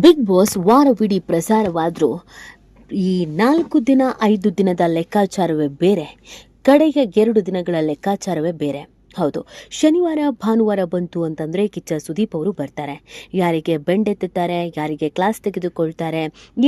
Big boss ವಾರವಿಡೀ ಪ್ರಸಾರವಾದರೂ ಈ 4 ದಿನ 5 ದಿನದ ಲೆಕ್ಕಾಚಾರವೇ ಬೇರೆ, ಕಡೆಗೆ 2 ದಿನಗಳ ಲೆಕ್ಕಾಚಾರವೇ ಬೇರೆ. ಹೌದು, ಶನಿವಾರ ಭಾನುವಾರ ಬಂತು ಅಂತಂದರೆ ಕಿಚ್ಚ ಸುದೀಪ್ ಅವರು ಬರ್ತಾರೆ. ಯಾರಿಗೆ ಬೆಂಡೆತ್ತುತ್ತಾರೆ, ಯಾರಿಗೆ ಕ್ಲಾಸ್ ತೆಗೆದುಕೊಳ್ತಾರೆ,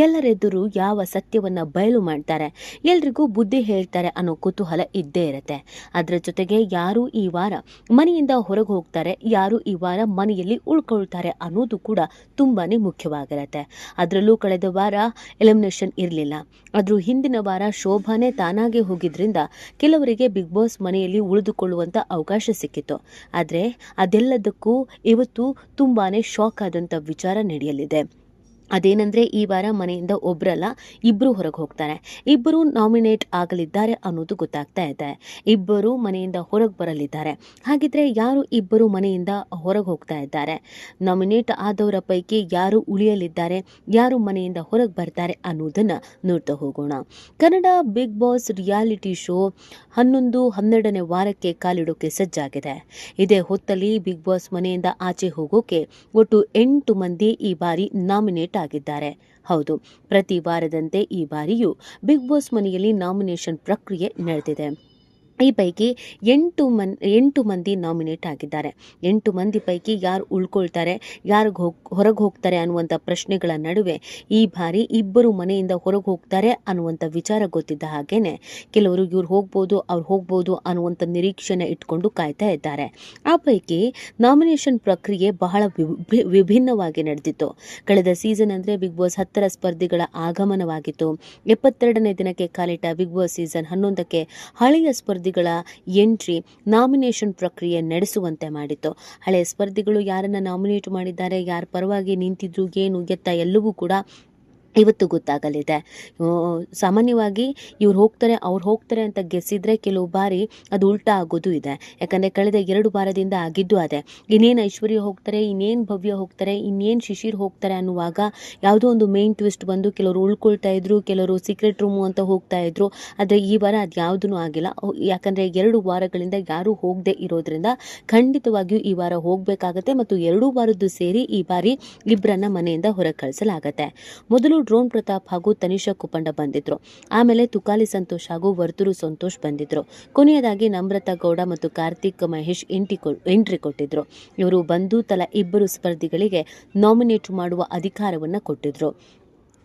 ಎಲ್ಲರೆದುರು ಯಾವ ಸತ್ಯವನ್ನು ಬಯಲು ಮಾಡ್ತಾರೆ, ಎಲ್ರಿಗೂ ಬುದ್ಧಿ ಹೇಳ್ತಾರೆ ಅನ್ನೋ ಕುತೂಹಲ ಇದ್ದೇ ಇರುತ್ತೆ. ಅದರ ಜೊತೆಗೆ ಯಾರು ಈ ವಾರ ಮನೆಯಿಂದ ಹೊರಗೆ ಹೋಗ್ತಾರೆ, ಯಾರು ಈ ವಾರ ಮನೆಯಲ್ಲಿ ಉಳ್ಕೊಳ್ತಾರೆ ಅನ್ನೋದು ಕೂಡ ತುಂಬಾ ಮುಖ್ಯವಾಗಿರುತ್ತೆ. ಅದರಲ್ಲೂ ಕಳೆದ ವಾರ ಎಲಿಮಿನೇಷನ್ ಇರಲಿಲ್ಲ. ಆದರೂ ಹಿಂದಿನ ವಾರ ಶೋಭಾನೇ ತಾನಾಗೆ ಹೋಗಿದ್ರಿಂದ ಕೆಲವರಿಗೆ ಬಿಗ್ ಬಾಸ್ ಮನೆಯಲ್ಲಿ ಉಳಿದುಕೊಳ್ಳುವಂಥ ಅವಕಾಶ ಸಿಕ್ಕಿತ್ತು. ಆದರೆ ಅದೆಲ್ಲದಕ್ಕೂ ಇವತ್ತು ತುಂಬಾನೇ ಶಾಕ್ ಆದಂಥ ವಿಚಾರ ನಡೆಯಲಿದೆ. ಅದೇನೆಂದರೆ, ಈ ವಾರ ಮನೆಯಿಂದ ಒಬ್ಬರಲ್ಲ ಇಬ್ಬರು ಹೊರಗೆ ಹೋಗ್ತಾರೆ. ಇಬ್ಬರು ನಾಮಿನೇಟ್ ಆಗಲಿದ್ದಾರೆ ಅನ್ನೋದು ಗೊತ್ತಾಗ್ತಾ ಇದೆ. ಇಬ್ಬರು ಮನೆಯಿಂದ ಹೊರಗೆ ಬರಲಿದ್ದಾರೆ. ಹಾಗಿದ್ರೆ ಯಾರು ಇಬ್ಬರು ಮನೆಯಿಂದ ಹೊರಗೆ ಹೋಗ್ತಾ ಇದ್ದಾರೆ, ನಾಮಿನೇಟ್ ಆದವರ ಪೈಕಿ ಯಾರು ಉಳಿಯಲಿದ್ದಾರೆ, ಯಾರು ಮನೆಯಿಂದ ಹೊರಗೆ ಬರ್ತಾರೆ ಅನ್ನೋದನ್ನು ನೋಡ್ತಾ ಹೋಗೋಣ. Kannada Bigg Boss reality show 11-12ನೇ ವಾರಕ್ಕೆ ಕಾಲಿಡೋಕೆ ಸಜ್ಜಾಗಿದೆ. ಇದೇ ಹೊತ್ತಲ್ಲಿ ಬಿಗ್ ಬಾಸ್ ಮನೆಯಿಂದ ಆಚೆ ಹೋಗೋಕೆ ಒಟ್ಟು 8 ಮಂದಿ ಈ ಬಾರಿ ನಾಮಿನೇಟ್ ಆಗಿದ್ದಾರೆ. ಹೌದು, ಪ್ರತಿ ವಾರದಂತೆ ಈ ಬಾರಿಯೂ ಬಿಗ್ ಬಾಸ್ ಮನೆಯಲ್ಲಿ ನಾಮಿನೇಷನ್ ಪ್ರಕ್ರಿಯೆ ನಡೆದಿದೆ. ಈ ಪೈಕಿ 8 ಮಂದಿ ನಾಮಿನೇಟ್ ಆಗಿದ್ದಾರೆ. 8 ಮಂದಿ ಪೈಕಿ ಯಾರು ಉಳ್ಕೊಳ್ತಾರೆ, ಯಾರು ಹೊರಗೆ ಹೋಗ್ತಾರೆ ಅನ್ನುವಂಥ ಪ್ರಶ್ನೆಗಳ ನಡುವೆ ಈ ಬಾರಿ ಇಬ್ಬರು ಮನೆಯಿಂದ ಹೊರಗೆ ಹೋಗ್ತಾರೆ ಅನ್ನುವಂಥ ವಿಚಾರ ಗೊತ್ತಿದ್ದ ಹಾಗೇನೆ ಕೆಲವರು ಇವ್ರು ಹೋಗ್ಬೋದು ಅನ್ನುವಂಥ ನಿರೀಕ್ಷೆನ ಇಟ್ಕೊಂಡು ಕಾಯ್ತಾ ಇದ್ದಾರೆ. ಆ ಪೈಕಿ ನಾಮಿನೇಷನ್ ಪ್ರಕ್ರಿಯೆ ಬಹಳ ವಿಭಿನ್ನವಾಗಿ ನಡೆದಿತ್ತು. ಕಳೆದ ಸೀಸನ್ ಅಂದರೆ ಬಿಗ್ ಬಾಸ್ 10ರ ಸ್ಪರ್ಧಿಗಳ ಆಗಮನವಾಗಿತ್ತು. 72ನೇ ದಿನಕ್ಕೆ ಕಾಲಿಟ್ಟ ಬಿಗ್ ಬಾಸ್ ಸೀಸನ್ 11ಕ್ಕೆ ಹಳೆಯ ಸ್ಪರ್ಧಿಗಳ ಎಂಟ್ರಿ ನಾಮಿನೇಷನ್ ಪ್ರಕ್ರಿಯೆ ನಡೆಸುವಂತೆ ಮಾಡಿತ್ತು. ಹಳೆಯ ಸ್ಪರ್ಧಿಗಳು ಯಾರನ್ನ ನಾಮಿನೇಟ್ ಮಾಡಿದ್ದಾರೆ, ಯಾರ ಪರವಾಗಿ ನಿಂತಿದ್ರು, ಏನು ಎತ್ತ ಎಲ್ಲವೂ ಕೂಡ ಇವತ್ತು ಗೊತ್ತಾಗಲಿದೆ. ಸಾಮಾನ್ಯವಾಗಿ ಇವ್ರು ಹೋಗ್ತಾರೆ ಅಂತ ಗೆಸ್ಸಿದ್ರೆ ಕೆಲವು ಬಾರಿ ಅದು ಉಲ್ಟಾ ಆಗೋದು ಇದೆ. ಯಾಕಂದರೆ ಕಳೆದ 2 ವಾರದಿಂದ ಆಗಿದ್ದು ಅದೇ. ಇನ್ನೇನು ಐಶ್ವರ್ಯ ಹೋಗ್ತಾರೆ, ಇನ್ನೇನು ಭವ್ಯ ಹೋಗ್ತಾರೆ, ಇನ್ನೇನು ಶಿಶಿರ್ ಹೋಗ್ತಾರೆ ಅನ್ನುವಾಗ ಯಾವುದೋ ಒಂದು ಮೇನ್ ಟ್ವಿಸ್ಟ್ ಬಂದು ಕೆಲವರು ಉಳ್ಕೊಳ್ತಾ ಇದ್ರು, ಕೆಲವರು ಸೀಕ್ರೆಟ್ ರೂಮು ಅಂತ ಹೋಗ್ತಾ ಇದ್ರು. ಆದರೆ ಈ ವಾರ ಅದು ಯಾವುದೂ ಆಗಿಲ್ಲ. ಯಾಕಂದರೆ 2 ವಾರಗಳಿಂದ ಯಾರೂ ಹೋಗದೆ ಇರೋದ್ರಿಂದ ಖಂಡಿತವಾಗಿಯೂ ಈ ವಾರ ಹೋಗಬೇಕಾಗತ್ತೆ ಮತ್ತು 2 ವಾರದ್ದು ಸೇರಿ ಈ ಬಾರಿ ಇಬ್ಬರನ್ನ ಮನೆಯಿಂದ ಹೊರಗೆ ಕಳಿಸಲಾಗತ್ತೆ. ಮೊದಲು ಡ್ರೋನ್ ಪ್ರತಾಪ್ ಹಾಗೂ ತನಿಷಾ ಕುಪ್ಪಂಡ ಬಂದಿದ್ರು. ಆಮೇಲೆ ತುಕಾಲಿ ಸಂತೋಷ್ ಹಾಗೂ ವರ್ತೂರು ಸಂತೋಷ್ ಬಂದಿದ್ರು. ಕೊನೆಯದಾಗಿ ನಮ್ರತಾ ಗೌಡ ಮತ್ತು ಕಾರ್ತಿಕ್ ಮಹೇಶ್ ಎಂಟ್ರಿ ಕೊಟ್ಟಿದ್ರು. ಇವರು ಬಂದು ತಲಾ 2 ಸ್ಪರ್ಧಿಗಳಿಗೆ ನಾಮಿನೇಟ್ ಮಾಡುವ ಅಧಿಕಾರವನ್ನು ಕೊಟ್ಟಿದ್ರು.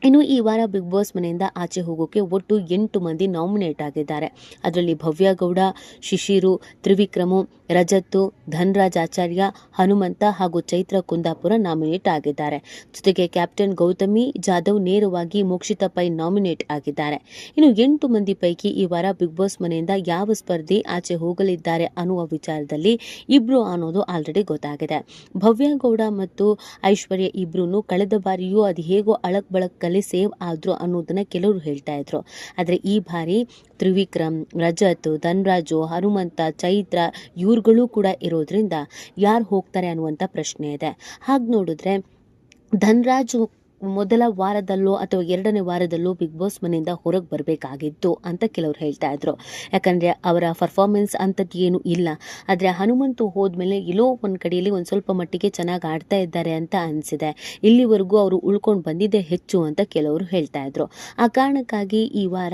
ಇನ್ನು ಈ ವಾರ ಬಿಗ್ ಬಾಸ್ ಮನೆಯಿಂದ ಆಚೆ ಹೋಗೋಕೆ ಒಟ್ಟು 8 ಮಂದಿ ನಾಮಿನೇಟ್ ಆಗಿದ್ದಾರೆ. ಅದರಲ್ಲಿ ಭವ್ಯ ಗೌಡ, ಶಿಶಿರು, ತ್ರಿವಿಕ್ರಮು, ರಜತ್ತು, ಧನ್ರಾಜ್ ಆಚಾರ್ಯ, ಹನುಮಂತ ಹಾಗೂ ಚೈತ್ರ ಕುಂದಾಪುರ ನಾಮಿನೇಟ್ ಆಗಿದ್ದಾರೆ. ಜೊತೆಗೆ ಕ್ಯಾಪ್ಟನ್ ಗೌತಮಿ ಜಾಧವ್ ನೇರವಾಗಿ ಮೋಕ್ಷಿತಾ ಪೈ ನಾಮಿನೇಟ್ ಆಗಿದ್ದಾರೆ. ಇನ್ನು 8 ಮಂದಿ ಪೈಕಿ ಈ ವಾರ ಬಿಗ್ ಬಾಸ್ ಮನೆಯಿಂದ ಯಾವ ಸ್ಪರ್ಧಿ ಆಚೆ ಹೋಗಲಿದ್ದಾರೆ ಅನ್ನುವ ವಿಚಾರದಲ್ಲಿ ಇಬ್ರು ಅನ್ನೋದು ಆಲ್ರೆಡಿ ಗೊತ್ತಾಗಿದೆ. ಭವ್ಯ ಗೌಡ ಮತ್ತು ಐಶ್ವರ್ಯ ಇಬ್ರು ಕಳೆದ ಬಾರಿಯೂ ಅದು ಹೇಗೋ ಅಳಕ್ ಬಳಕಲ್ಲಿ ಸೇವ್ ಆದ್ರು ಅನ್ನೋದನ್ನ ಕೆಲವರು ಹೇಳ್ತಾ ಇದ್ರು. ಆದರೆ ಈ ಬಾರಿ ತ್ರಿವಿಕ್ರಮ್, ರಜತ್, ಧನ್ರಾಜು, ಹನುಮಂತ, ಚೈತ್ರ ಇವ್ರುಗಳು ಕೂಡ ಇರೋದ್ರಿಂದ ಯಾರು ಹೋಗ್ತಾರೆ ಅನ್ನುವಂಥ ಪ್ರಶ್ನೆ ಇದೆ. ಹಾಗೆ ನೋಡಿದ್ರೆ ಧನ್ರಾಜು ಮೊದಲ ವಾರದಲ್ಲೋ ಅಥವಾ 2ನೇ ವಾರದಲ್ಲೋ ಬಿಗ್ ಬಾಸ್ ಮನೆಯಿಂದ ಹೊರಗೆ ಬರಬೇಕಾಗಿತ್ತು ಅಂತ ಕೆಲವರು ಹೇಳ್ತಾ ಇದ್ರು. ಯಾಕಂದರೆ ಅವರ ಪರ್ಫಾರ್ಮೆನ್ಸ್ ಅಂಥದ್ದು ಏನು ಇಲ್ಲ. ಆದರೆ ಹನುಮಂತು ಹೋದ್ಮೇಲೆ ಎಲ್ಲೋ ಒಂದು ಕಡೆಯಲ್ಲಿ ಒಂದು ಸ್ವಲ್ಪ ಮಟ್ಟಿಗೆ ಚೆನ್ನಾಗಿ ಆಡ್ತಾ ಇದ್ದಾರೆ ಅಂತ ಅನಿಸಿದೆ. ಇಲ್ಲಿವರೆಗೂ ಅವರು ಉಳ್ಕೊಂಡು ಬಂದಿದ್ದೇ ಹೆಚ್ಚು ಅಂತ ಕೆಲವರು ಹೇಳ್ತಾ ಇದ್ರು. ಆ ಕಾರಣಕ್ಕಾಗಿ ಈ ವಾರ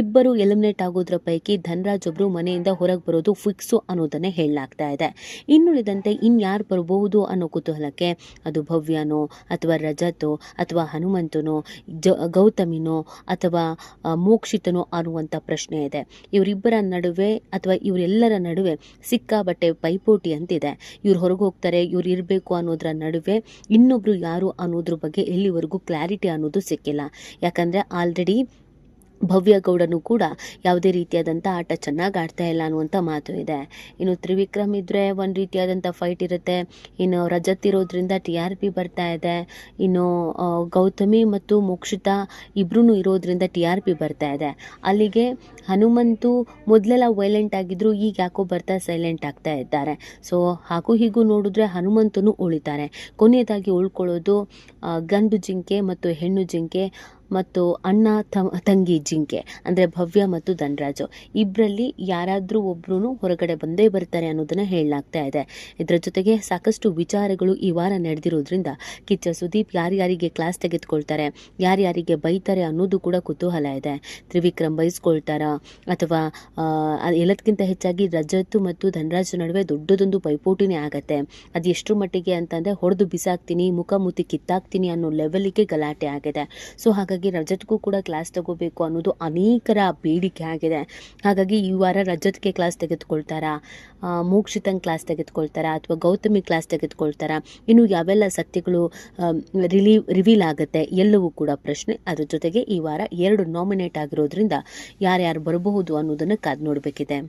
ಇಬ್ಬರು ಎಲಿಮಿನೇಟ್ ಆಗೋದ್ರ ಪೈಕಿ ಧನ್ರಾಜ್ ಒಬ್ಬರು ಮನೆಯಿಂದ ಹೊರಗೆ ಬರೋದು ಫಿಕ್ಸು ಅನ್ನೋದನ್ನೇ ಹೇಳಲಾಗ್ತಾ ಇದೆ. ಇನ್ನುಳಿದಂತೆ ಇನ್ಯಾರು ಬರಬಹುದು ಅನ್ನೋ ಕುತೂಹಲಕ್ಕೆ ಅದು ಭವ್ಯನೋ ಅಥವಾ ರಜತೋ ಅಥವಾ ಹನುಮಂತನೋ, ಗೌತಮಿನೋ ಅಥವಾ ಮೋಕ್ಷಿತನೋ ಅನ್ನುವಂಥ ಪ್ರಶ್ನೆ ಇದೆ. ಇವರಿಬ್ಬರ ನಡುವೆ ಅಥವಾ ಇವರೆಲ್ಲರ ನಡುವೆ ಸಿಕ್ಕಾಬಟ್ಟೆ ಪೈಪೋಟಿ ಅಂತಿದೆ. ಇವ್ರು ಹೊರಗೆ ಹೋಗ್ತಾರೆ, ಇವ್ರು ಇರಬೇಕು ಅನ್ನೋದ್ರ ನಡುವೆ ಇನ್ನೊಬ್ರು ಯಾರು ಅನ್ನೋದ್ರ ಬಗ್ಗೆ ಎಲ್ಲಿವರೆಗೂ ಕ್ಲಾರಿಟಿ ಅನ್ನೋದು ಸಿಕ್ಕಿಲ್ಲ. ಯಾಕಂದರೆ ಆಲ್ರೆಡಿ ಭವ್ಯ ಗೌಡನು ಕೂಡ ಯಾವುದೇ ರೀತಿಯಾದಂಥ ಆಟ ಚೆನ್ನಾಗಿ ಆಡ್ತಾ ಇಲ್ಲ ಅನ್ನುವಂಥ ಮಾತು ಇದೆ. ಇನ್ನು ತ್ರಿವಿಕ್ರಮ್ ಇದ್ದರೆ ಒಂದು ರೀತಿಯಾದಂಥ ಫೈಟ್ ಇರುತ್ತೆ. ಇನ್ನು ರಜತ್ ಇರೋದ್ರಿಂದ TRP ಬರ್ತಾ ಇದೆ. ಇನ್ನು ಗೌತಮಿ ಮತ್ತು ಮೋಕ್ಷಿತಾ ಇಬ್ಬರೂ ಇರೋದ್ರಿಂದ TRP ಬರ್ತಾ ಇದೆ. ಅಲ್ಲಿಗೆ ಹನುಮಂತು ಮೊದಲೆಲ್ಲ ವೈಲೆಂಟ್ ಆಗಿದ್ರು, ಈಗ ಯಾಕೋ ಬರ್ತಾ ಸೈಲೆಂಟ್ ಆಗ್ತಾ ಇದ್ದಾರೆ. ಸೊ ಹಾಗೂ ಹೀಗೂ ನೋಡಿದ್ರೆ ಹನುಮಂತನು ಉಳಿತಾರೆ. ಕೊನೆಯದಾಗಿ ಉಳ್ಕೊಳ್ಳೋದು ಗಂಡು ಜಿಂಕೆ ಮತ್ತು ಹೆಣ್ಣು ಜಿಂಕೆ ಮತ್ತು ಅಣ್ಣ ತಂಗಿ ಜಿಂಕೆ ಅಂದರೆ ಭವ್ಯ ಮತ್ತು ಧನರಾಜು ಇಬ್ಬರಲ್ಲಿ ಯಾರಾದರೂ ಒಬ್ರು ಹೊರಗಡೆ ಬಂದೇ ಬರ್ತಾರೆ ಅನ್ನೋದನ್ನ ಹೇಳಲಾಗ್ತಾ ಇದೆ. ಇದರ ಜೊತೆಗೆ ಸಾಕಷ್ಟು ವಿಚಾರಗಳು ಈ ವಾರ ನಡೆದಿರೋದ್ರಿಂದ ಕಿಚ್ಚ ಸುದೀಪ್ ಯಾರ್ಯಾರಿಗೆ ಕ್ಲಾಸ್ ತೆಗೆದುಕೊಳ್ತಾರೆ, ಯಾರ್ಯಾರಿಗೆ ಬೈತಾರೆ ಅನ್ನೋದು ಕೂಡ ಕುತೂಹಲ ಇದೆ. ತ್ರಿವಿಕ್ರಮ್ ಬೈಸ್ಕೊಳ್ತಾರಾ ಅಥವಾ ಎಲ್ಲದಕ್ಕಿಂತ ಹೆಚ್ಚಾಗಿ ರಜತ್ ಮತ್ತು ಧನರಾಜ್ ನಡುವೆ ದೊಡ್ಡದೊಂದು ಪೈಪೋಟಿನೇ ಆಗತ್ತೆ. ಅದು ಎಷ್ಟರ ಮಟ್ಟಿಗೆ ಅಂತಂದರೆ ಹೊಡೆದು ಬಿಸಾಕ್ತೀನಿ, ಮುಖಮುತ್ತಿ ಕಿತ್ತಾಕ್ತೀನಿ ಅನ್ನೋ ಲೆವೆಲ್ಗೆ ಗಲಾಟೆ ಆಗಿದೆ. ಸೊ ಹಾಗಾಗಿ ರಜತ್ಗೂ ಕೂಡ ಕ್ಲಾಸ್ ತಗೋಬೇಕು ಅನ್ನೋದು ಅನೇಕರ ಬೇಡಿಕೆ ಆಗಿದೆ. ಹಾಗಾಗಿ ಈ ವಾರ ರಜತ್ಗೆ ಕ್ಲಾಸ್ ತೆಗೆದುಕೊಳ್ತಾರಾ, ಮೋಕ್ಷಿತಂಗ್ ಕ್ಲಾಸ್ ತೆಗೆದುಕೊಳ್ತಾರಾ ಅಥವಾ ಗೌತಮಿ ಕ್ಲಾಸ್ ತೆಗೆದುಕೊಳ್ತಾರಾ, ಇನ್ನು ಯಾವೆಲ್ಲ ಸತ್ಯಗಳು ರಿವೀಲ್ ಆಗುತ್ತೆ ಎಲ್ಲವೂ ಕೂಡ ಪ್ರಶ್ನೆ. ಅದ್ರ ಜೊತೆಗೆ ಈ ವಾರ 2 ನಾಮಿನೇಟ್ ಆಗಿರೋದ್ರಿಂದ ಯಾರ್ಯಾರು ಬರಬಹುದು ಅನ್ನೋದನ್ನು ಕಾದು ನೋಡಬೇಕಿದೆ.